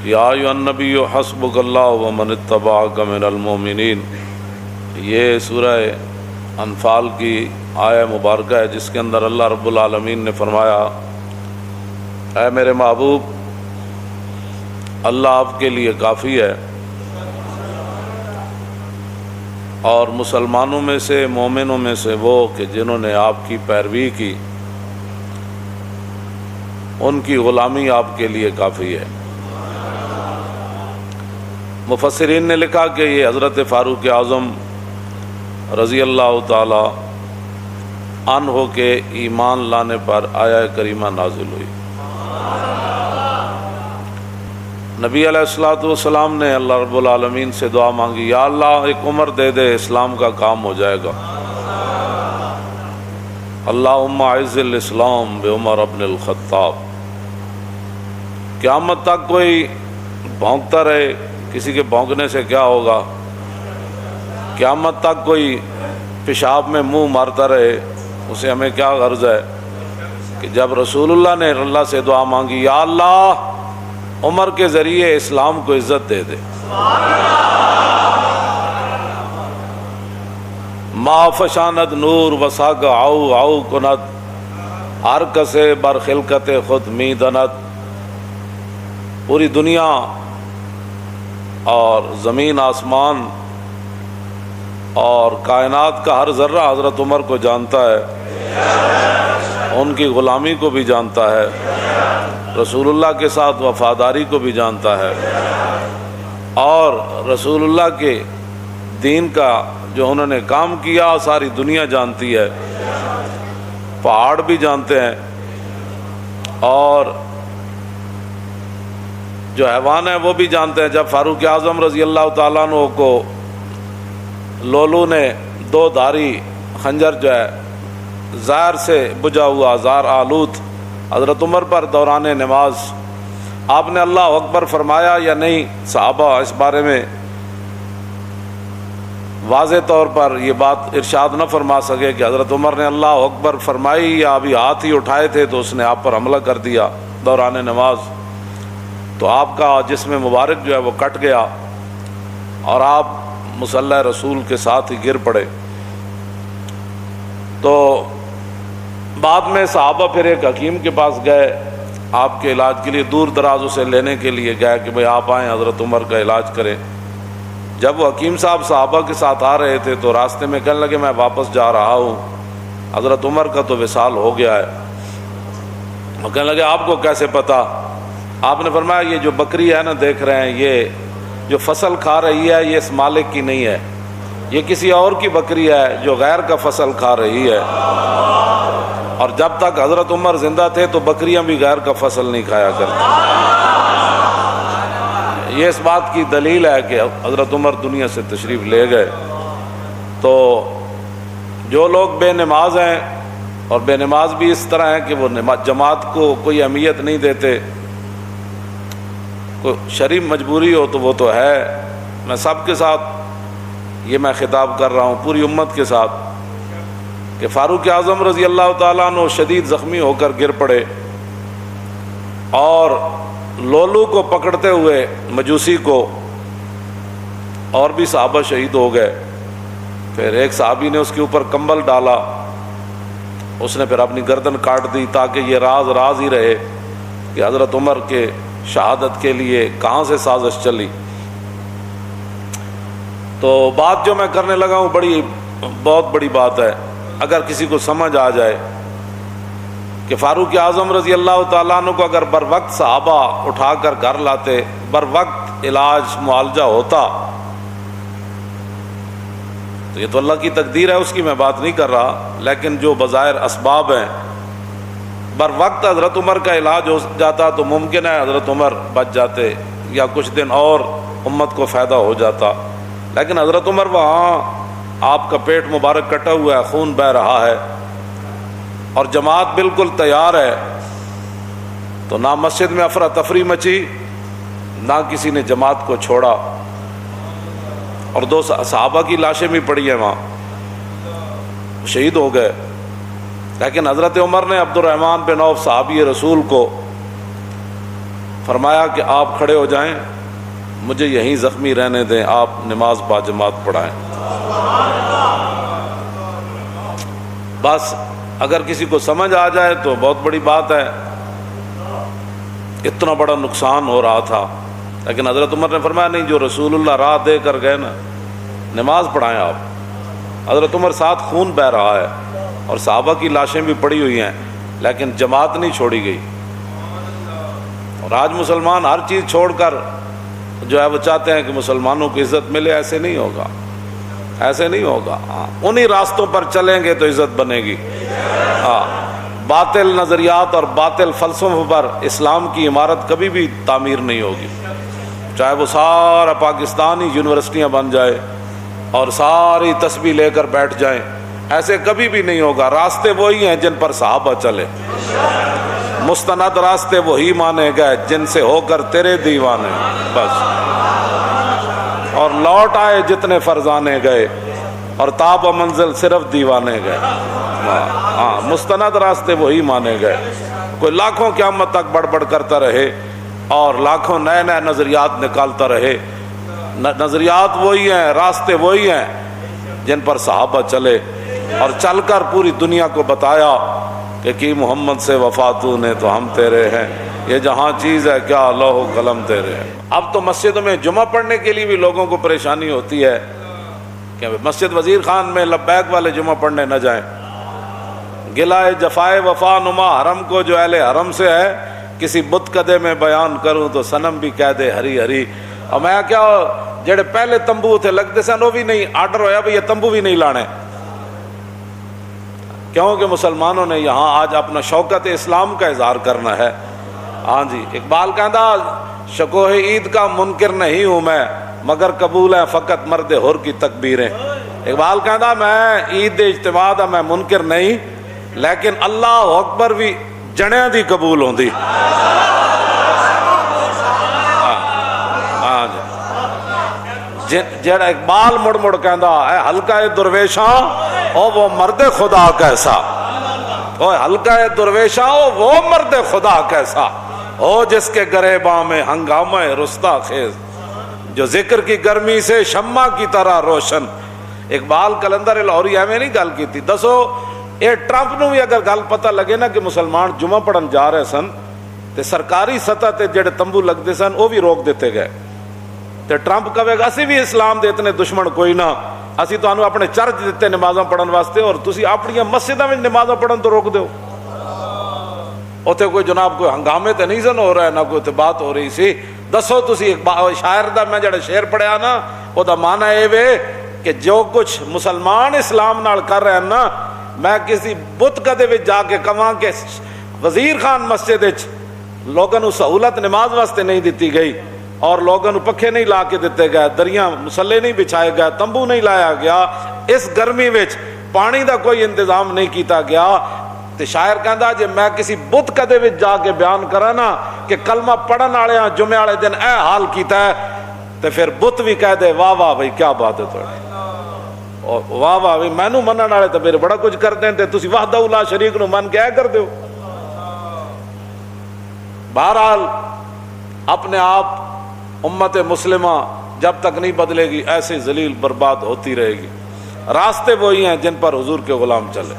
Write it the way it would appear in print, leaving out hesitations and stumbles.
یا ایھا النبی حسبک اللہ ومن اتبعک من المؤمنین۔ یہ سورہ انفال کی آیہ مبارکہ ہے جس کے اندر اللہ رب العالمین نے فرمایا، اے میرے محبوب، اللہ آپ کے لیے کافی ہے، اور مسلمانوں میں سے، مومنوں میں سے وہ کہ جنہوں نے آپ کی پیروی کی، ان کی غلامی آپ کے لیے کافی ہے۔ مفسرین نے لکھا کہ یہ حضرت فاروق اعظم رضی اللہ تعالی عنہ کے ایمان لانے پر آیہ کریمہ نازل ہوئی۔ نبی علیہ الصلوۃ والسلام نے اللہ رب العالمین سے دعا مانگی، یا اللہ ایک عمر دے دے، اسلام کا کام ہو جائے گا۔ اللہم اعز الاسلام بعمر ابن الخطاب۔ قیامت تک کوئی بھونکتا رہے، کسی کے بھونکنے سے کیا ہوگا؟ قیامت تک کوئی پیشاب میں منہ مارتا رہے، اسے ہمیں کیا غرض ہے؟ کہ جب رسول اللہ نے اللہ سے دعا مانگی، یا اللہ عمر کے ذریعے اسلام کو عزت دے دے۔ ما فشاند نور وساگ آؤ آؤ کند، ہر کسے بر خلقت خود می دند۔ پوری دنیا اور زمین آسمان اور کائنات کا ہر ذرہ حضرت عمر کو جانتا ہے، ان کی غلامی کو بھی جانتا ہے، رسول اللہ کے ساتھ وفاداری کو بھی جانتا ہے، اور رسول اللہ کے دین کا جو انہوں نے کام کیا ساری دنیا جانتی ہے، پہاڑ بھی جانتے ہیں، اور جو حیوان ہیں وہ بھی جانتے ہیں۔ جب فاروق اعظم رضی اللہ تعالیٰ عنہ کو لولو نے دو دھاری خنجر جو ہے زہر سے بجھا ہوا، زہر آلود حضرت عمر پر دوران نماز، آپ نے اللہ اکبر فرمایا یا نہیں؟ صحابہ اس بارے میں واضح طور پر یہ بات ارشاد نہ فرما سکے کہ حضرت عمر نے اللہ اکبر فرمائی یا ابھی ہاتھ ہی اٹھائے تھے تو اس نے آپ پر حملہ کر دیا دوران نماز، تو آپ کا جسم مبارک جو ہے وہ کٹ گیا اور آپ مصلی رسول کے ساتھ ہی گر پڑے۔ تو بعد میں صحابہ پھر ایک حکیم کے پاس گئے، آپ کے علاج کے لیے دور دراز اسے لینے کے لیے گئے کہ بھئی آپ آئیں حضرت عمر کا علاج کریں۔ جب وہ حکیم صاحب صحابہ کے ساتھ آ رہے تھے تو راستے میں کہنے لگے میں واپس جا رہا ہوں، حضرت عمر کا تو وصال ہو گیا ہے۔ وہ کہنے لگے آپ کو کیسے پتہ؟ آپ نے فرمایا یہ جو بکری ہے نا دیکھ رہے ہیں، یہ جو فصل کھا رہی ہے یہ اس مالک کی نہیں ہے، یہ کسی اور کی بکری ہے جو غیر کا فصل کھا رہی ہے، اور جب تک حضرت عمر زندہ تھے تو بکریاں بھی غیر کا فصل نہیں کھایا کرتی۔ یہ اس بات کی دلیل ہے کہ حضرت عمر دنیا سے تشریف لے گئے۔ تو جو لوگ بے نماز ہیں، اور بے نماز بھی اس طرح ہیں کہ وہ جماعت کو کوئی اہمیت نہیں دیتے، کوئی شرعی مجبوری ہو تو وہ تو ہے، میں سب کے ساتھ یہ میں خطاب کر رہا ہوں، پوری امت کے ساتھ، کہ فاروق اعظم رضی اللہ تعالیٰ عنہ شدید زخمی ہو کر گر پڑے، اور لولو کو پکڑتے ہوئے مجوسی کو اور بھی صحابہ شہید ہو گئے۔ پھر ایک صحابی نے اس کے اوپر کمبل ڈالا، اس نے پھر اپنی گردن کاٹ دی تاکہ یہ راز ہی رہے کہ حضرت عمر کے شہادت کے لیے کہاں سے سازش چلی۔ تو بات جو میں کرنے لگا ہوں بہت بڑی بات ہے، اگر کسی کو سمجھ آ جائے کہ فاروق اعظم رضی اللہ تعالیٰ عنہ کو اگر بر وقت صحابہ اٹھا کر گھر لاتے، بر وقت علاج معالجہ ہوتا، تو یہ تو اللہ کی تقدیر ہے، اس کی میں بات نہیں کر رہا، لیکن جو بظاہر اسباب ہیں، بر وقت حضرت عمر کا علاج ہو جاتا تو ممکن ہے حضرت عمر بچ جاتے یا کچھ دن اور امت کو فائدہ ہو جاتا، لیکن حضرت عمر وہاں، آپ کا پیٹ مبارک کٹا ہوا ہے، خون بہہ رہا ہے، اور جماعت بالکل تیار ہے، تو نہ مسجد میں افراتفری مچی، نہ کسی نے جماعت کو چھوڑا، اور دو صحابہ کی لاشیں بھی پڑی ہیں وہاں، شہید ہو گئے۔ لیکن حضرت عمر نے عبد الرحمن بن عوف صحابی رسول کو فرمایا کہ آپ کھڑے ہو جائیں، مجھے یہیں زخمی رہنے دیں، آپ نماز با جماعت پڑھائیں۔ بس اگر کسی کو سمجھ آ جائے تو بہت بڑی بات ہے۔ اتنا بڑا نقصان ہو رہا تھا، لیکن حضرت عمر نے فرمایا نہیں، جو رسول اللہ راہ دے کر گئے نا، نماز پڑھائیں آپ۔ حضرت عمر ساتھ خون بہہ رہا ہے اور صحابہ کی لاشیں بھی پڑی ہوئی ہیں، لیکن جماعت نہیں چھوڑی گئی۔ اور آج مسلمان ہر چیز چھوڑ کر جو ہے وہ چاہتے ہیں کہ مسلمانوں کو عزت ملے، ایسے نہیں ہوگا، ایسے نہیں ہوگا۔ انہی راستوں پر چلیں گے تو عزت بنے گی۔ باطل نظریات اور باطل فلسفوں پر اسلام کی عمارت کبھی بھی تعمیر نہیں ہوگی، چاہے وہ سارا پاکستانی یونیورسٹیاں بن جائے اور ساری تسبیح لے کر بیٹھ جائیں، ایسے کبھی بھی نہیں ہوگا۔ راستے وہی ہیں جن پر صحابہ چلے، مستند راستے وہی مانے گئے جن سے ہو کر تیرے دیوانے، بس۔ اور لوٹ آئے جتنے فرزانے گئے اور تاب و منزل صرف دیوانے گئے۔ مستند راستے وہی مانے گئے۔ کوئی لاکھوں قیامت تک بڑبڑ کرتا رہے اور لاکھوں نئے نئے نظریات نکالتا رہے، نظریات وہی ہیں، راستے وہی ہیں جن پر صحابہ چلے اور چل کر پوری دنیا کو بتایا کہ کی محمد سے وفاتوں نے تو ہم تیرے ہیں، یہ جہاں چیز ہے کیا لوح و قلم تیرے ہیں۔ اب تو مسجدوں میں جمعہ پڑھنے کے لیے بھی لوگوں کو پریشانی ہوتی ہے کہ مسجد وزیر خان میں لبیک والے جمعہ پڑھنے نہ جائیں۔ گلائے جفائے وفا نما حرم کو جو اہل حرم سے ہے، کسی بت کدے میں بیان کروں تو صنم بھی کہہ دے ہری ہری۔ اور میں کیا جڑے پہلے تمبو تھے لگتے سن، وہ بھی نہیں آرڈر ہویا بھی یہ تمبو بھی نہیں لانے، کیونکہ مسلمانوں نے یہاں آج اپنا شوکت اسلام کا اظہار کرنا ہے۔ ہاں جی، اقبال کہندا شکوہ عید کا منکر نہیں ہوں میں، مگر قبول ہے فقط مرد حر کی تکبیریں۔ اقبال کہندا میں عید اجتماع دا میں منکر نہیں، لیکن اللہ اکبر بھی جنیاں دی قبول ہوندی۔ ہاں جی، جڑا اقبال مڑ مڑ کہندا اے حلقہ درویشاں او وہ مرد خدا کیسا، او حلقہ درویشاں او وہ مرد خدا کیسا، او جس کے گریباں میں ہنگامہ رستا خیز، جو ذکر کی گرمی سے شمع کی طرح روشن۔ اقبال کلندر لاہوری ایویں نہیں گل کی تھی۔ دسو اے ٹرمپ نو بھی اگر گل پتہ لگے نا کہ مسلمان جمعہ پڑھن جا رہے سن تے سرکاری سطح تے جڑے تمبو لگتے سن وہ بھی روک دیتے گئے، تے ٹرمپ کہے گا اسی بھی اسلام دے اتنے دشمن کوئی نہ، اسی تانوں اپنے چرچ دیتے نمازاں پڑھن واسطے اور تسی اپنی مسجداں وچ نمازاں پڑھن تو روک دیو۔ اوتھے کوئی جناب کوئی ہنگامے تے نہیں سن ہو رہا ہے، نہ کوئی تے بات ہو رہی سی۔ دسو تسی شاعر دا میں جڑا شعر پڑھیا نا او دا معنی اے وے کہ جو کچھ مسلمان اسلام نال کر رہے ہیں نا، میں کسی بت کدے وچ جا کے کہاں کہ وزیر خان مسجد وچ لوگوں نو سہولت نماز واسطے نہیں دیتی گئی اور لوگوں نو پکھے نہیں لا کے دیتے گئے، دریاں مسلے نہیں بچھائے گئے، تمبو نہیں لایا گیا، اس گرمی وچ پانی دا کوئی انتظام نہیں کیتا گیا، تے شاعر کہندا جے میں کسی بت کدے وچ جا کے بیان کراں نا کہ کلمہ پڑھن والےاں جمعے والے دن اے حال کیتا ہے، تے پھر بت بھی کہہ دے واہ واہ بھائی کیا بات ہے تھوڑی، واہ واہ بھائی مینوں منن والے تے پھر بڑا کچھ کردے ہیں تے تسی وحدہ لا شریک نو من کے اے کر دیو۔ بہرحال اپنے آپ امت مسلمہ جب تک نہیں بدلے گی ایسے ذلیل برباد ہوتی رہے گی۔ راستے وہی ہیں جن پر حضور کے غلام چلے۔